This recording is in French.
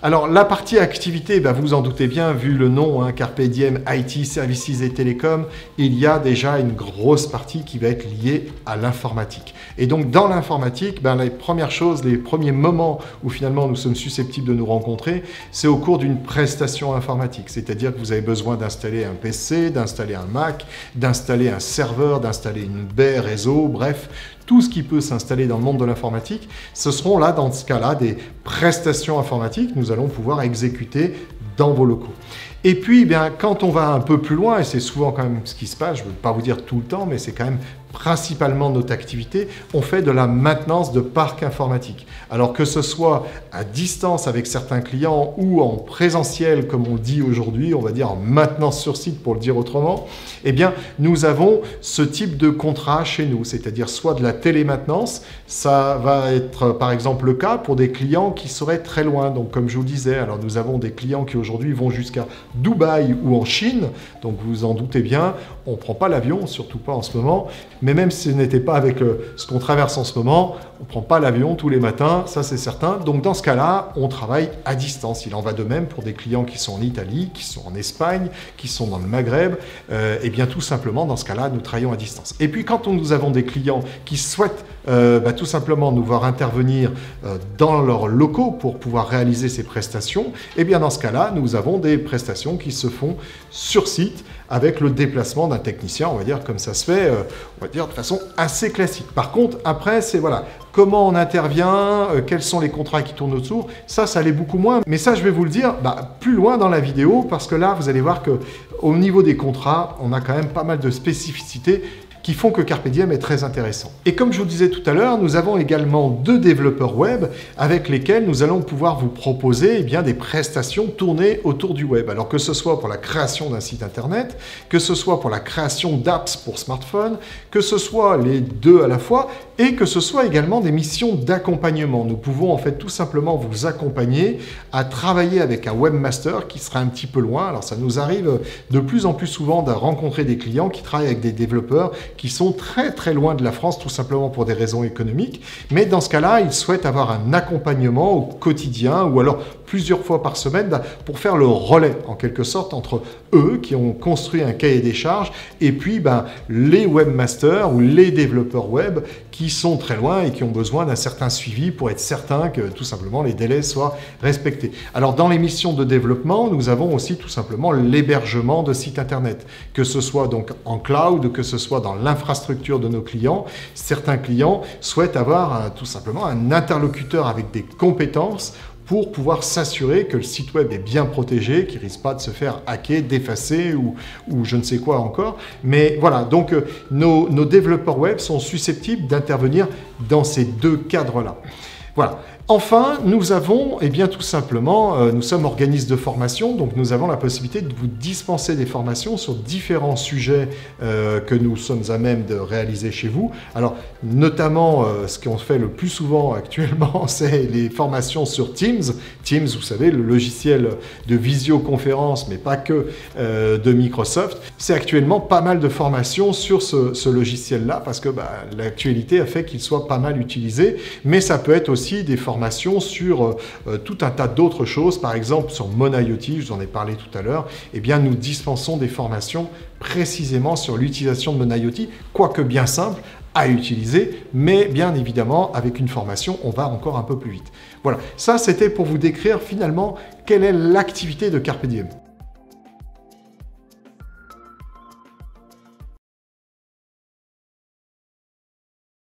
Alors, la partie activité, ben, vous en doutez bien, vu le nom, hein, Carpe Diem IT, Services et Télécom, il y a déjà une grosse partie qui va être liée à l'informatique. Et donc, dans l'informatique, ben, les premières choses, les premiers moments où finalement nous sommes susceptibles de nous rencontrer, c'est au cours d'une prestation informatique. C'est-à-dire que vous avez besoin d'installer un PC, d'installer un Mac, d'installer un serveur, d'installer une baie réseau, bref, tout ce qui peut s'installer dans le monde de l'informatique, ce seront là, dans ce cas-là, des prestations informatiques que nous allons pouvoir exécuter dans vos locaux. Et puis, eh bien, quand on va un peu plus loin, et c'est souvent quand même ce qui se passe, je ne veux pas vous dire tout le temps, mais c'est quand même principalement notre activité, on fait de la maintenance de parc informatique. Alors que ce soit à distance avec certains clients ou en présentiel, comme on dit aujourd'hui, on va dire en maintenance sur site pour le dire autrement, eh bien, nous avons ce type de contrat chez nous, c'est-à-dire soit de la télémaintenance, ça va être par exemple le cas pour des clients qui seraient très loin. Donc comme je vous disais, alors nous avons des clients qui aujourd'hui vont jusqu'à Dubaï ou en Chine, donc vous en doutez bien, on ne prend pas l'avion, surtout pas en ce moment, mais même si ce n'était pas avec ce qu'on traverse en ce moment, on ne prend pas l'avion tous les matins, ça c'est certain. Donc dans ce cas-là, on travaille à distance. Il en va de même pour des clients qui sont en Italie, qui sont en Espagne, qui sont dans le Maghreb. Et bien tout simplement, dans ce cas-là, nous travaillons à distance. Et puis quand nous avons des clients qui souhaitent tout simplement nous voir intervenir dans leurs locaux pour pouvoir réaliser ces prestations, et bien dans ce cas-là, nous avons des prestations qui se font sur site avec le déplacement d'un technicien, on va dire comme ça se fait, on va dire de façon assez classique. Par contre, après, c'est voilà, comment on intervient, quels sont les contrats qui tournent autour, ça allait beaucoup moins. Mais ça, je vais vous le dire plus loin dans la vidéo, parce que là, vous allez voir qu'au niveau des contrats, on a quand même pas mal de spécificités qui font que Carpe Diem est très intéressant. Et comme je vous disais tout à l'heure, nous avons également 2 développeurs web avec lesquels nous allons pouvoir vous proposer des prestations tournées autour du web. Alors que ce soit pour la création d'un site internet, que ce soit pour la création d'apps pour smartphone, que ce soit les deux à la fois, et que ce soit également des missions d'accompagnement. Nous pouvons en fait tout simplement vous accompagner à travailler avec un webmaster qui sera un petit peu loin. Alors ça nous arrive de plus en plus souvent de rencontrer des clients qui travaillent avec des développeurs qui sont très très loin de la France, tout simplement pour des raisons économiques. Mais dans ce cas-là, ils souhaitent avoir un accompagnement au quotidien ou alors plusieurs fois par semaine pour faire le relais en quelque sorte entre eux qui ont construit un cahier des charges et puis les webmasters ou les développeurs web qui sont très loin et qui ont besoin d'un certain suivi pour être certain que tout simplement les délais soient respectés. Alors dans les missions de développement, nous avons aussi tout simplement l'hébergement de sites internet, que ce soit donc en cloud, que ce soit dans l'infrastructure de nos clients. Certains clients souhaitent avoir tout simplement un interlocuteur avec des compétences pour pouvoir s'assurer que le site web est bien protégé, qu'il ne risque pas de se faire hacker, d'effacer ou je ne sais quoi encore. Mais voilà, donc nos développeurs web sont susceptibles d'intervenir dans ces 2 cadres-là. Voilà. Enfin, nous avons, tout simplement, nous sommes organismes de formation, donc nous avons la possibilité de vous dispenser des formations sur différents sujets que nous sommes à même de réaliser chez vous. Alors, notamment, ce qu'on fait le plus souvent actuellement, c'est les formations sur Teams. Teams, vous savez, le logiciel de visioconférence, mais pas que de Microsoft. C'est actuellement pas mal de formations sur ce logiciel-là, parce que l'actualité a fait qu'il soit pas mal utilisé, mais ça peut être aussi des formations sur tout un tas d'autres choses, par exemple sur MonIoT, je vous en ai parlé tout à l'heure, nous dispensons des formations précisément sur l'utilisation de MonIoT, quoique bien simple à utiliser, mais bien évidemment, avec une formation, on va encore un peu plus vite. Voilà, ça c'était pour vous décrire finalement quelle est l'activité de Carpe Diem.